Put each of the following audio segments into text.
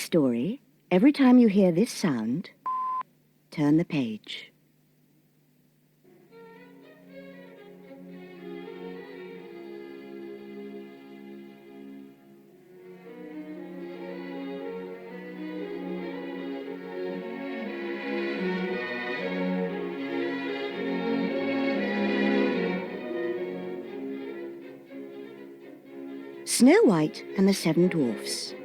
story, every time you hear this sound, turn the page. Snow White and the Seven Dwarfs.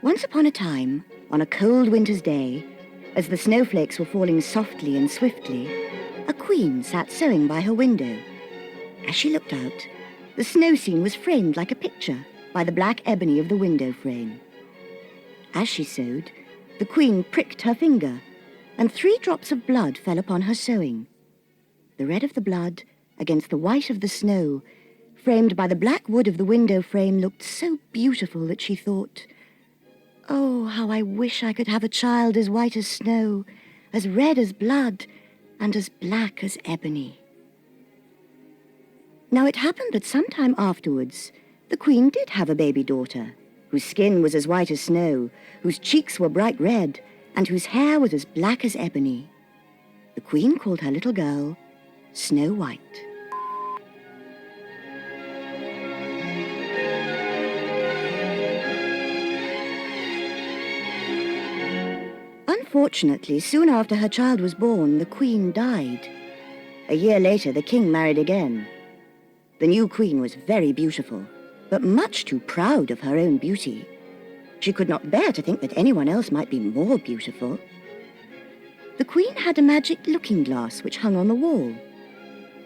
Once upon a time, on a cold winter's day, as the snowflakes were falling softly and swiftly, a queen sat sewing by her window. As she looked out, the snow scene was framed like a picture by the black ebony of the window frame. As she sewed, the queen pricked her finger, and 3 drops of blood fell upon her sewing. The red of the blood against the white of the snow, framed by the black wood of the window frame, looked so beautiful that she thought, "Oh, how I wish I could have a child as white as snow, as red as blood, and as black as ebony." Now it happened that some time afterwards, the queen did have a baby daughter, whose skin was as white as snow, whose cheeks were bright red, and whose hair was as black as ebony. The queen called her little girl Snow White. Unfortunately, soon after her child was born, the queen died. A year later, the king married again. The new queen was very beautiful, but much too proud of her own beauty. She could not bear to think that anyone else might be more beautiful. The queen had a magic looking glass which hung on the wall.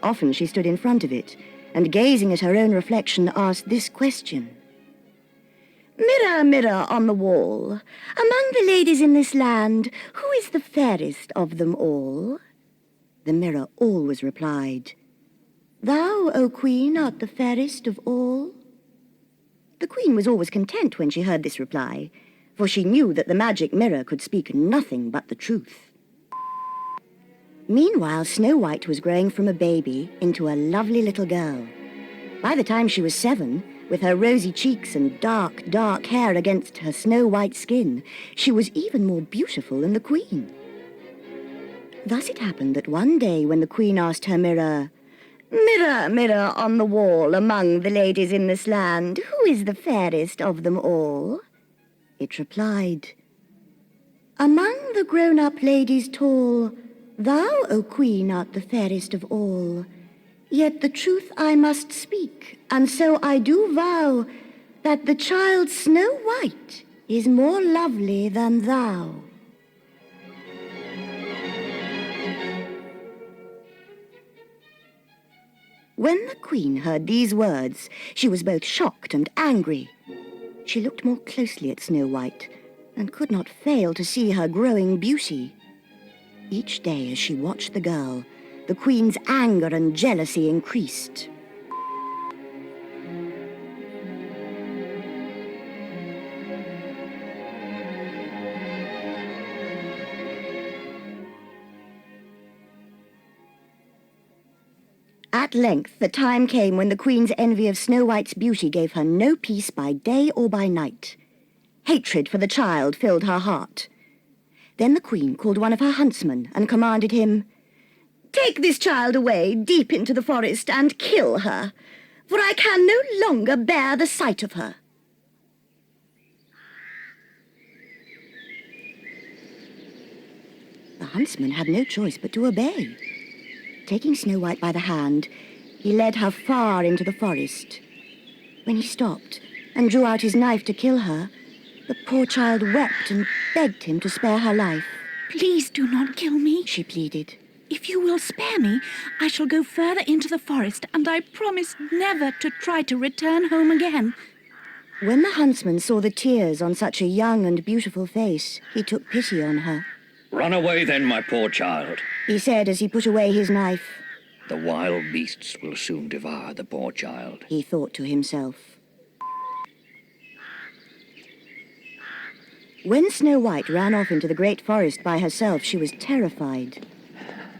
Often she stood in front of it, and gazing at her own reflection, asked this question: "Mirror, mirror on the wall, among the ladies in this land, who is the fairest of them all?" The mirror always replied, "Thou, O queen, art the fairest of all." The queen was always content when she heard this reply, for she knew that the magic mirror could speak nothing but the truth. Meanwhile, Snow White was growing from a baby into a lovely little girl. By the time she was 7, with her rosy cheeks and dark, dark hair against her snow-white skin, she was even more beautiful than the queen. Thus it happened that one day when the queen asked her mirror, "Mirror, mirror on the wall, among the ladies in this land, who is the fairest of them all?" it replied, "Among the grown-up ladies tall, thou, O queen, art the fairest of all. Yet the truth I must speak, and so I do vow, that the child Snow White is more lovely than thou." When the queen heard these words, she was both shocked and angry. She looked more closely at Snow White, and could not fail to see her growing beauty. Each day as she watched the girl, the queen's anger and jealousy increased. At length, the time came when the queen's envy of Snow White's beauty gave her no peace by day or by night. Hatred for the child filled her heart. Then the queen called one of her huntsmen and commanded him, "Take this child away deep into the forest and kill her, for I can no longer bear the sight of her." The huntsman had no choice but to obey. Taking Snow White by the hand, he led her far into the forest. When he stopped and drew out his knife to kill her, the poor child wept and begged him to spare her life. "Please do not kill me," she pleaded. "If you will spare me, I shall go further into the forest, and I promise never to try to return home again." When the huntsman saw the tears on such a young and beautiful face, he took pity on her. "Run away then, my poor child," he said as he put away his knife. "The wild beasts will soon devour the poor child," he thought to himself. When Snow White ran off into the great forest by herself, she was terrified.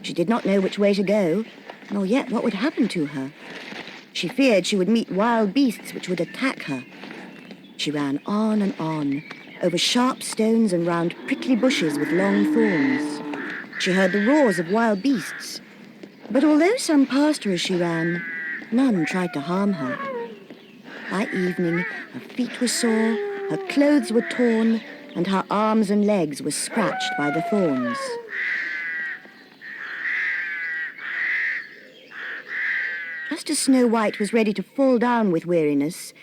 She did not know which way to go, nor yet what would happen to her. She feared she would meet wild beasts which would attack her. She ran on and on, over sharp stones and round prickly bushes with long thorns. She heard the roars of wild beasts, but although some passed her as she ran, none tried to harm her. By evening, her feet were sore, her clothes were torn, and her arms and legs were scratched by the thorns. Just as Snow White was ready to fall down with weariness,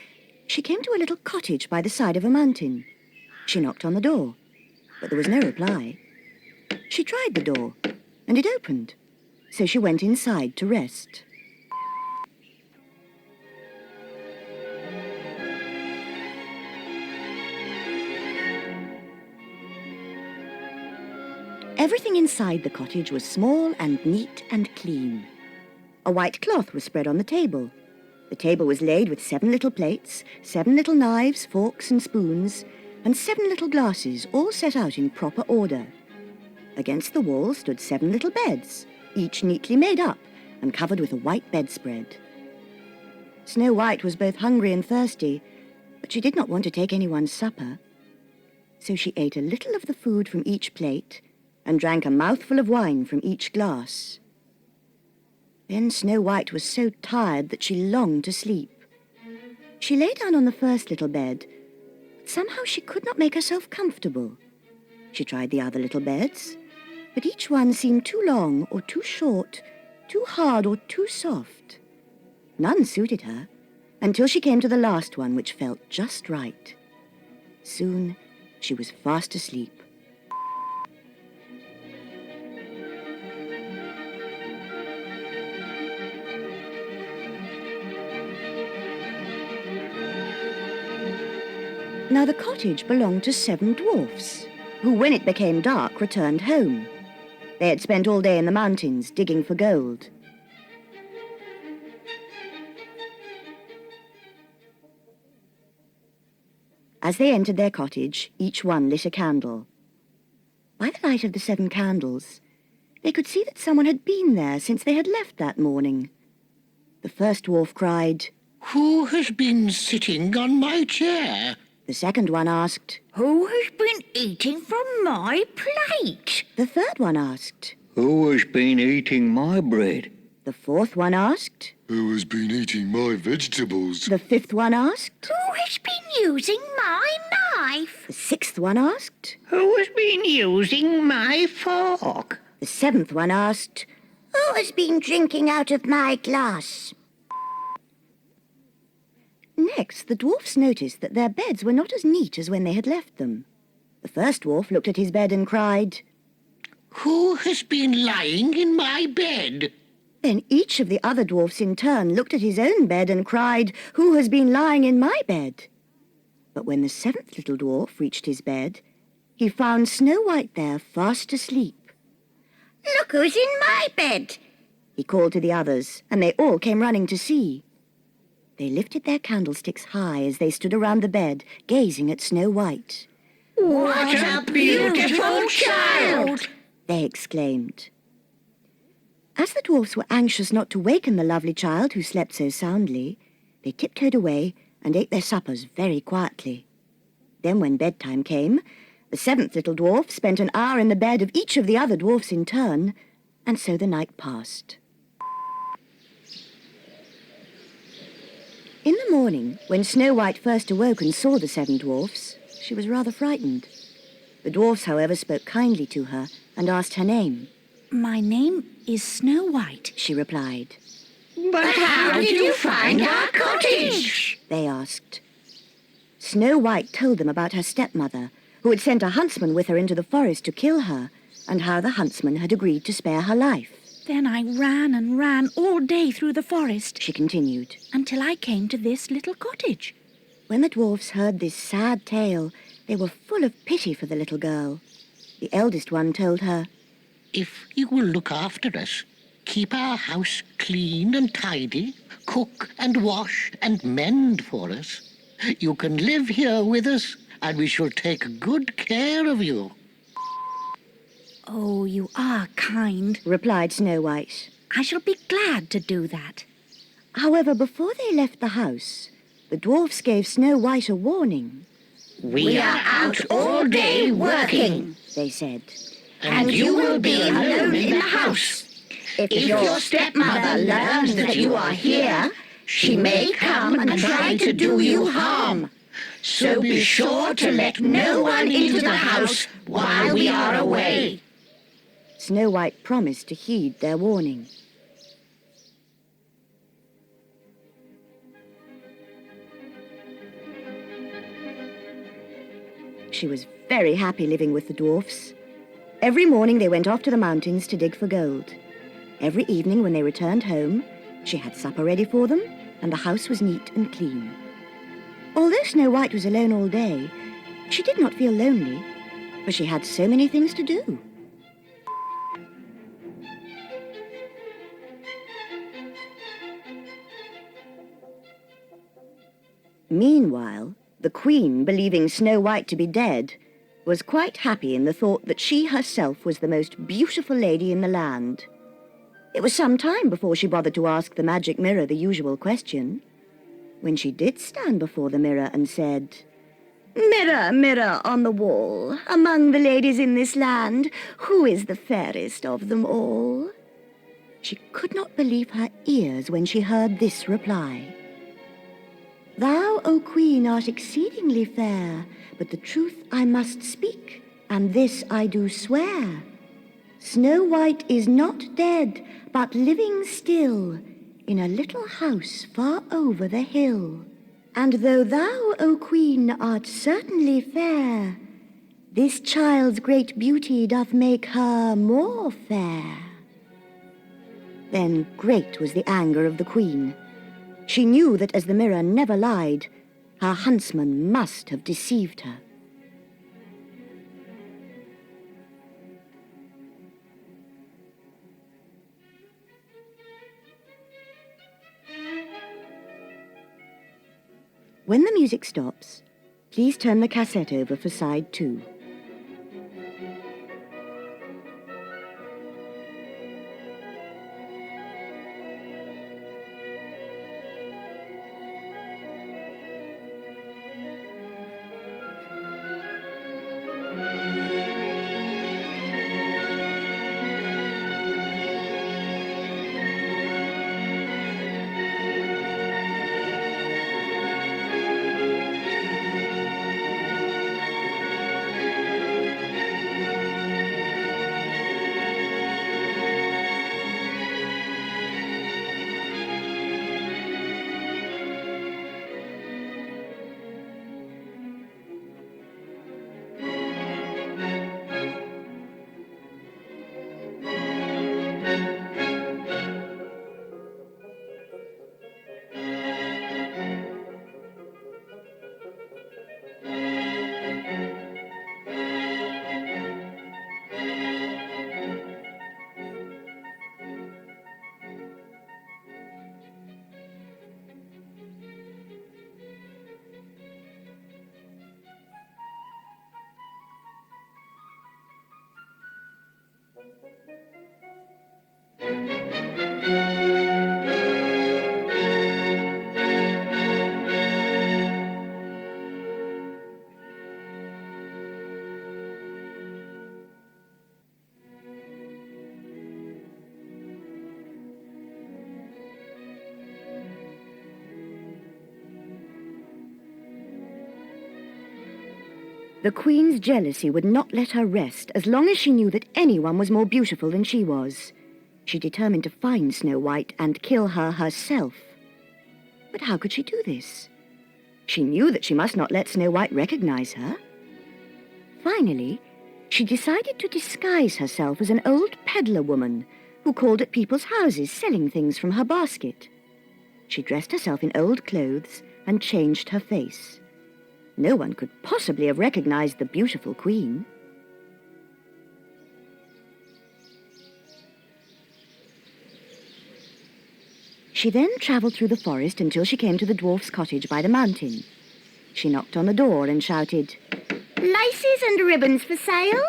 she came to a little cottage by the side of a mountain. She knocked on the door, but there was no reply. She tried the door, and it opened, so she went inside to rest. Everything inside the cottage was small and neat and clean. A white cloth was spread on the table. The table was laid with 7 little plates, 7 little knives, forks and spoons, and 7 little glasses, all set out in proper order. Against the wall stood 7 little beds, each neatly made up and covered with a white bedspread. Snow White was both hungry and thirsty, but she did not want to take anyone's supper. So she ate a little of the food from each plate and drank a mouthful of wine from each glass. Then Snow White was so tired that she longed to sleep. She lay down on the first little bed, but somehow she could not make herself comfortable. She tried the other little beds, but each one seemed too long or too short, too hard or too soft. None suited her, until she came to the last one, which felt just right. Soon she was fast asleep. Now the cottage belonged to 7 dwarfs, who, when it became dark, returned home. They had spent all day in the mountains digging for gold. As they entered their cottage, each one lit a candle. By the light of the 7 candles, they could see that someone had been there since they had left that morning. The first dwarf cried, "Who has been sitting on my chair?" The second one asked, Who has been eating from my plate? The third one asked, Who has been eating my bread? The fourth one asked, Who has been eating my vegetables? The fifth one asked, Who has been using my knife? The sixth one asked, Who has been using my fork? The seventh one asked, Who has been drinking out of my glass? Next, the dwarfs noticed that their beds were not as neat as when they had left them. The first dwarf looked at his bed and cried, "Who has been lying in my bed?" Then each of the other dwarfs in turn looked at his own bed and cried, Who has been lying in my bed? But when the 7th little dwarf reached his bed, he found Snow White there fast asleep. Look who's in my bed, he called to the others, and they all came running to see. They lifted their candlesticks high as they stood around the bed, gazing at Snow White. What a beautiful child! They exclaimed. As the dwarfs were anxious not to waken the lovely child who slept so soundly, they tiptoed away and ate their suppers very quietly. Then when bedtime came, the 7th little dwarf spent an hour in the bed of each of the other dwarfs in turn, and so the night passed. In the morning, when Snow White first awoke and saw the 7 dwarfs, she was rather frightened. The dwarfs, however, spoke kindly to her and asked her name. My name is Snow White, She replied. But how did you find our cottage? They asked. Snow White told them about her stepmother, who had sent a huntsman with her into the forest to kill her, and how the huntsman had agreed to spare her life. Then I ran and ran all day through the forest She continued. until I came to this little cottage. When the dwarfs heard this sad tale, they were full of pity for the little girl. The eldest one told her, If you will look after us, keep our house clean and tidy, cook and wash and mend for us, you can live here with us, and we shall take good care of you. Oh, you are kind. replied Snow White. I shall be glad to do that. However, before they left the house, the dwarfs gave Snow White a warning. We are out all day working, They said. and you will be alone in the house. If your stepmother learns that you are here, she may come and try to do you harm. So be sure to let no one into the house while we are away. Snow White promised to heed their warning. She was very happy living with the dwarfs. Every morning they went off to the mountains to dig for gold. Every evening when they returned home, she had supper ready for them, and the house was neat and clean. Although Snow White was alone all day, she did not feel lonely, for she had so many things to do. Meanwhile, the Queen, believing Snow White to be dead, was quite happy in the thought that she herself was the most beautiful lady in the land. It was some time before she bothered to ask the magic mirror the usual question. When she did stand before the mirror and said, "Mirror, mirror on the wall, among the ladies in this land, who is the fairest of them all?" She could not believe her ears when she heard this reply. "Thou, O Queen, art exceedingly fair, but the truth I must speak, and this I do swear. Snow White is not dead, but living still, in a little house far over the hill. And though thou, O Queen, art certainly fair, this child's great beauty doth make her more fair." Then great was the anger of the Queen. She knew that as the mirror never lied, her huntsman must have deceived her. When the music stops, please turn the cassette over for side 2. The Queen's jealousy would not let her rest as long as she knew that anyone was more beautiful than she was. She determined to find Snow White and kill her herself. But how could she do this? She knew that she must not let Snow White recognize her. Finally, she decided to disguise herself as an old peddler woman who called at people's houses selling things from her basket. She dressed herself in old clothes and changed her face. No one could possibly have recognized the beautiful Queen. She then traveled through the forest until she came to the dwarf's cottage by the mountain. She knocked on the door and shouted, "Laces and ribbons for sale?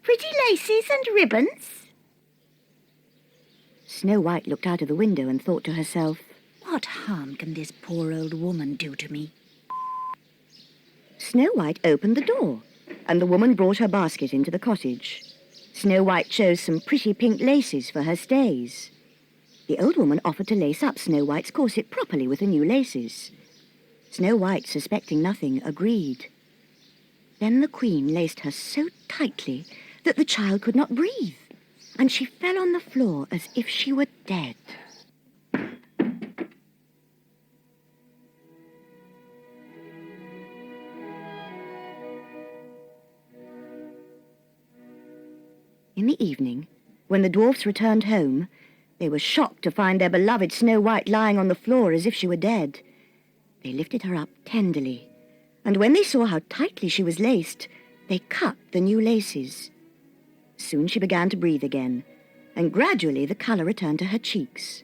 pretty laces and ribbons? Snow White looked out of the window and thought to herself, What harm can this poor old woman do to me? Snow White opened the door, and the woman brought her basket into the cottage. Snow White chose some pretty pink laces for her stays. The old woman offered to lace up Snow White's corset properly with the new laces. Snow White, suspecting nothing, agreed. Then the Queen laced her so tightly that the child could not breathe, and she fell on the floor as if she were dead. In the evening, when the dwarfs returned home, they were shocked to find their beloved Snow White lying on the floor as if she were dead. They lifted her up tenderly, and when they saw how tightly she was laced, they cut the new laces. Soon she began to breathe again, and gradually the colour returned to her cheeks.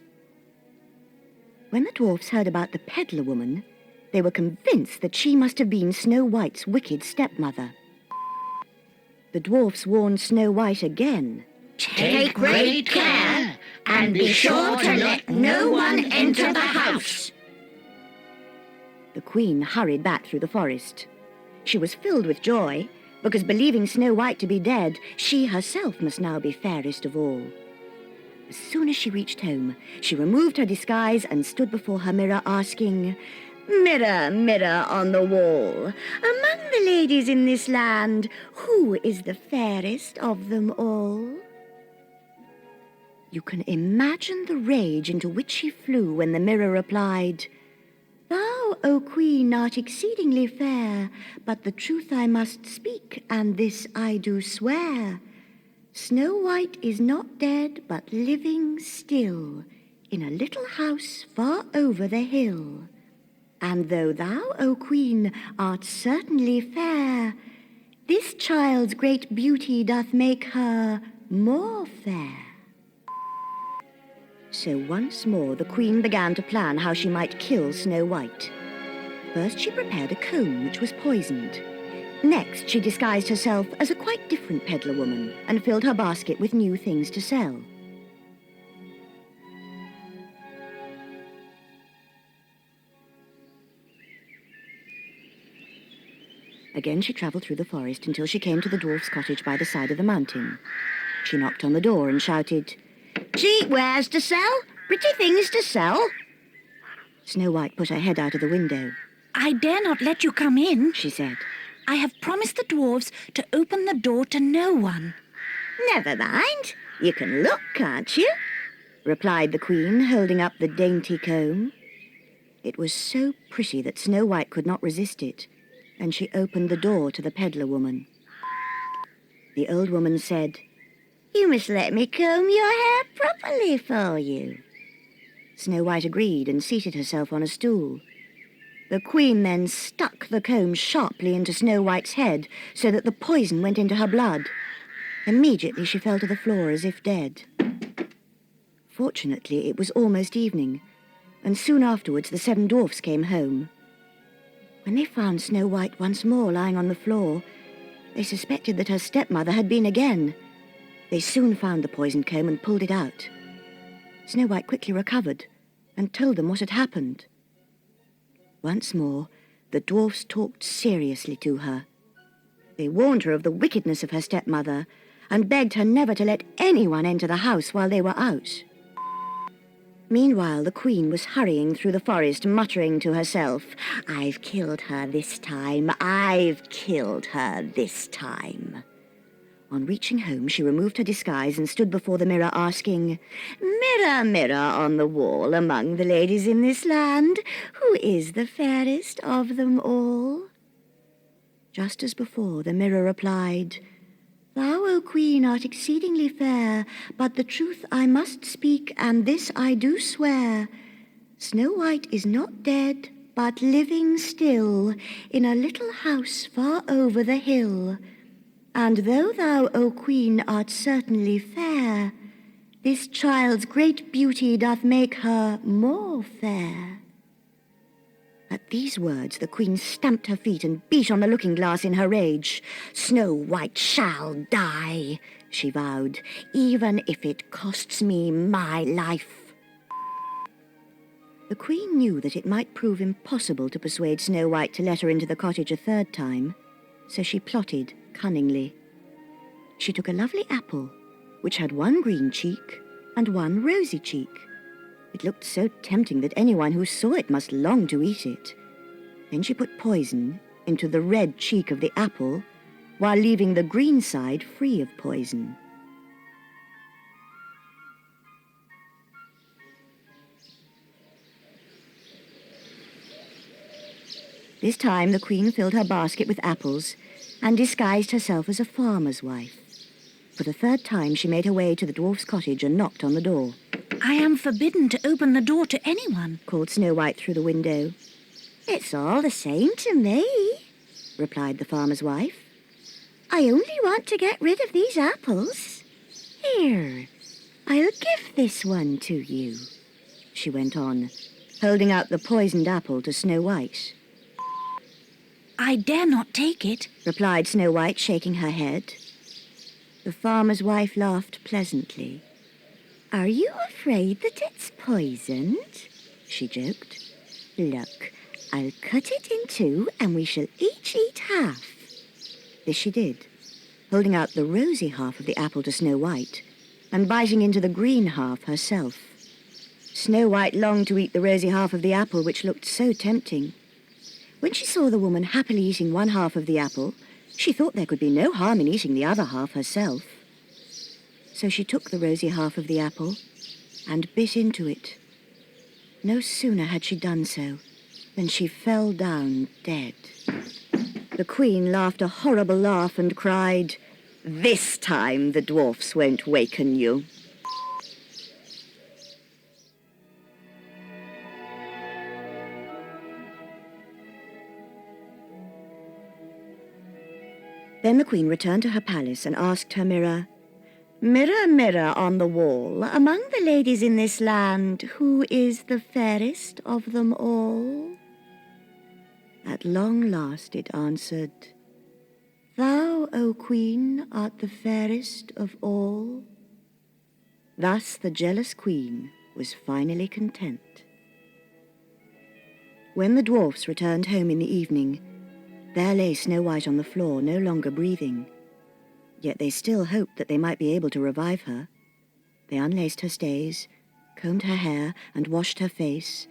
When the dwarfs heard about the peddler woman, they were convinced that she must have been Snow White's wicked stepmother. The dwarfs warned Snow White again. Take great care, and be sure to let no one enter the house. The Queen hurried back through the forest. She was filled with joy, because believing Snow White to be dead, she herself must now be fairest of all. As soon as she reached home, she removed her disguise and stood before her mirror asking, "Mirror, mirror on the wall, among the ladies in this land, who is the fairest of them all?" You can imagine the rage into which she flew when the mirror replied, "Thou, O Queen, art exceedingly fair, but the truth I must speak, and this I do swear. Snow White is not dead, but living still, in a little house far over the hill. And though thou, O Queen, art certainly fair, this child's great beauty doth make her more fair." So once more the Queen began to plan how she might kill Snow White. First she prepared a comb which was poisoned. Next she disguised herself as a quite different peddler woman and filled her basket with new things to sell. Again she travelled through the forest until she came to the dwarf's cottage by the side of the mountain. She knocked on the door and shouted, "Cheap wares to sell? Pretty things to sell?" Snow White put her head out of the window. I dare not let you come in, She said, I have promised the dwarfs to open the door to no one. "Never mind. You can look, can't you?" replied the Queen, holding up the dainty comb. It was so pretty that Snow White could not resist it, and she opened the door to the peddler woman. The old woman said, "You must let me comb your hair properly for you." Snow White agreed and seated herself on a stool. The Queen then stuck the comb sharply into Snow White's head so that the poison went into her blood. Immediately she fell to the floor as if dead. Fortunately, it was almost evening, and soon afterwards the 7 dwarfs came home. When they found Snow White once more lying on the floor, they suspected that her stepmother had been again. They soon found the poisoned comb and pulled it out. Snow White quickly recovered and told them what had happened. Once more, the dwarfs talked seriously to her. They warned her of the wickedness of her stepmother and begged her never to let anyone enter the house while they were out. Meanwhile, the Queen was hurrying through the forest, muttering to herself, "I've killed her this time. I've killed her this time." On reaching home, she removed her disguise and stood before the mirror asking, "Mirror, mirror on the wall among the ladies in this land, who is the fairest of them all?" Just as before, the mirror replied, "Thou, O Queen, art exceedingly fair, but the truth I must speak, and this I do swear. Snow White is not dead, but living still, in a little house far over the hill. And though thou, O Queen, art certainly fair, this child's great beauty doth make her more fair." At these words, the Queen stamped her feet and beat on the looking-glass in her rage. "Snow White shall die," she vowed, "even if it costs me my life." The Queen knew that it might prove impossible to persuade Snow White to let her into the cottage a third time, so she plotted cunningly. She took a lovely apple, which had one green cheek and one rosy cheek. It looked so tempting that anyone who saw it must long to eat it. Then she put poison into the red cheek of the apple, while leaving the green side free of poison. This time the Queen filled her basket with apples and disguised herself as a farmer's wife. For the third time she made her way to the dwarf's cottage and knocked on the door. I am forbidden to open the door to anyone, Called Snow White through the window. "It's all the same to me," replied the farmer's wife. "I only want to get rid of these apples. Here, I'll give this one to you," she went on, holding out the poisoned apple to Snow White. I dare not take it. Replied Snow White, shaking her head. The farmer's wife laughed pleasantly. "Are you afraid that it's poisoned?" she joked. "Look, I'll cut it in two and we shall each eat half." This she did, holding out the rosy half of the apple to Snow White and biting into the green half herself. Snow White longed to eat the rosy half of the apple, which looked so tempting. When she saw the woman happily eating one half of the apple, she thought there could be no harm in eating the other half herself. So she took the rosy half of the apple and bit into it. No sooner had she done so than she fell down dead. The Queen laughed a horrible laugh and cried, "This time the dwarfs won't waken you." Then the Queen returned to her palace and asked her mirror, "Mirror, mirror on the wall, among the ladies in this land, who is the fairest of them all?" At long last it answered, "Thou, O Queen, art the fairest of all." Thus the jealous Queen was finally content. When the dwarfs returned home in the evening, there lay Snow White on the floor, no longer breathing. Yet they still hoped that they might be able to revive her. They unlaced her stays, combed her hair, and washed her face,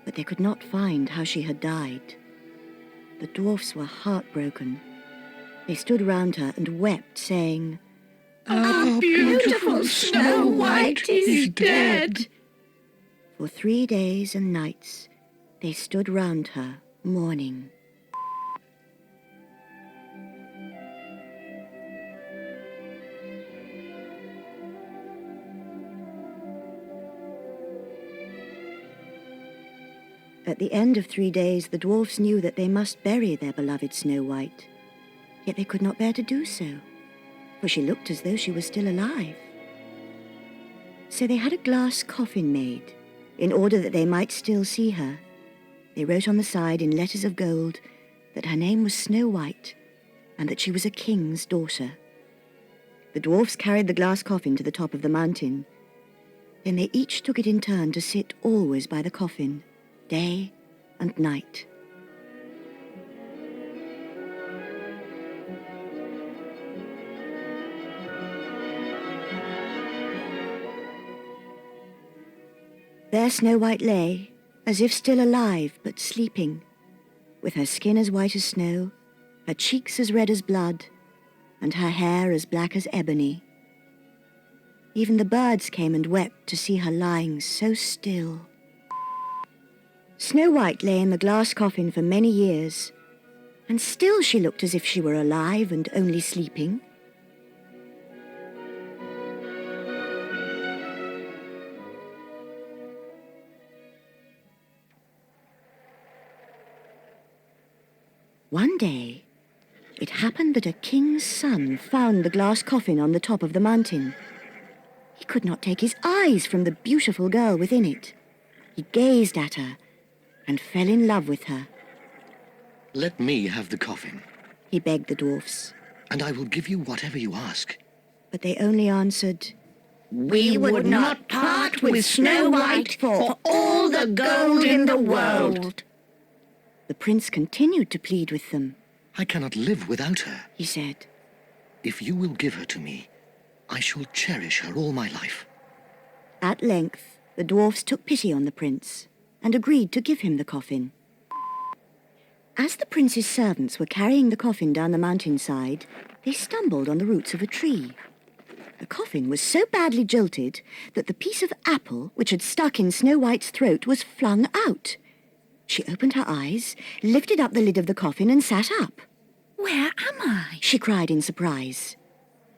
but they could not find how she had died. The dwarfs were heartbroken. They stood round her and wept, saying, Our beautiful Snow White is dead. For 3 days and nights they stood round her, mourning. At the end of 3 days, the dwarfs knew that they must bury their beloved Snow White. Yet they could not bear to do so, for she looked as though she was still alive. So they had a glass coffin made, in order that they might still see her. They wrote on the side in letters of gold that her name was Snow White, and that she was a king's daughter. The dwarfs carried the glass coffin to the top of the mountain. Then they each took it in turn to sit always by the coffin, day and night. There Snow White lay, as if still alive but sleeping, with her skin as white as snow, her cheeks as red as blood, and her hair as black as ebony. Even the birds came and wept to see her lying so still. Snow White lay in the glass coffin for many years, and still she looked as if she were alive and only sleeping. One day, it happened that a king's son found the glass coffin on the top of the mountain. He could not take his eyes from the beautiful girl within it. He gazed at her, and fell in love with her. Let me have the coffin, He begged the dwarfs, and I will give you whatever you ask. but they only answered, We would not part with Snow White for all the gold in the world. The prince continued to plead with them. I cannot live without her. He said, If you will give her to me, I shall cherish her all my life. At length, the dwarfs took pity on the prince and agreed to give him the coffin. As the prince's servants were carrying the coffin down the mountainside, they stumbled on the roots of a tree. The coffin was so badly jolted that the piece of apple which had stuck in Snow White's throat was flung out. She opened her eyes, lifted up the lid of the coffin and sat up. Where am I? She cried in surprise.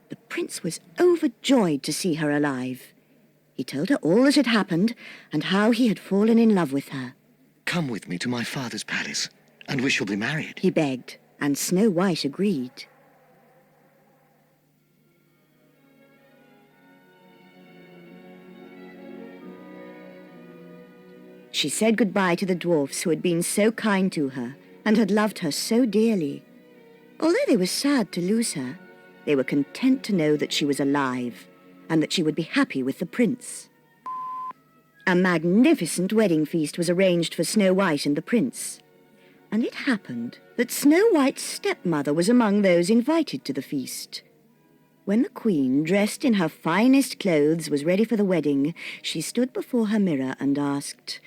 The prince was overjoyed to see her alive. He told her all that had happened and how he had fallen in love with her. Come with me to my father's palace, and we shall be married. He begged, and Snow White agreed. She said goodbye to the dwarfs who had been so kind to her and had loved her so dearly. Although they were sad to lose her, they were content to know that she was alive and that she would be happy with the prince. A magnificent wedding feast was arranged for Snow White and the prince, and it happened that Snow White's stepmother was among those invited to the feast. When the queen, dressed in her finest clothes, was ready for the wedding, she stood before her mirror and asked,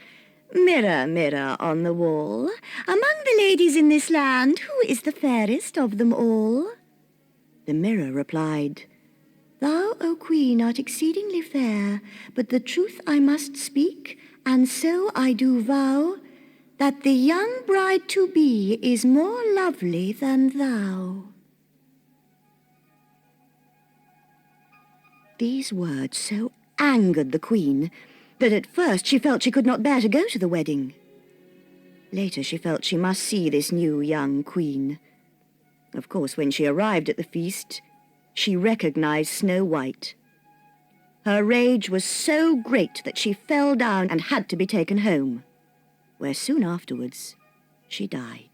Mirror, mirror on the wall, among the ladies in this land, who is the fairest of them all? The mirror replied, Thou, O queen, art exceedingly fair, but the truth I must speak, and so I do vow, that the young bride-to-be is more lovely than thou. These words so angered the queen that at first she felt she could not bear to go to the wedding. Later she felt she must see this new young queen. Of course, when she arrived at the feast, she recognized Snow White. Her rage was so great that she fell down and had to be taken home, where soon afterwards she died.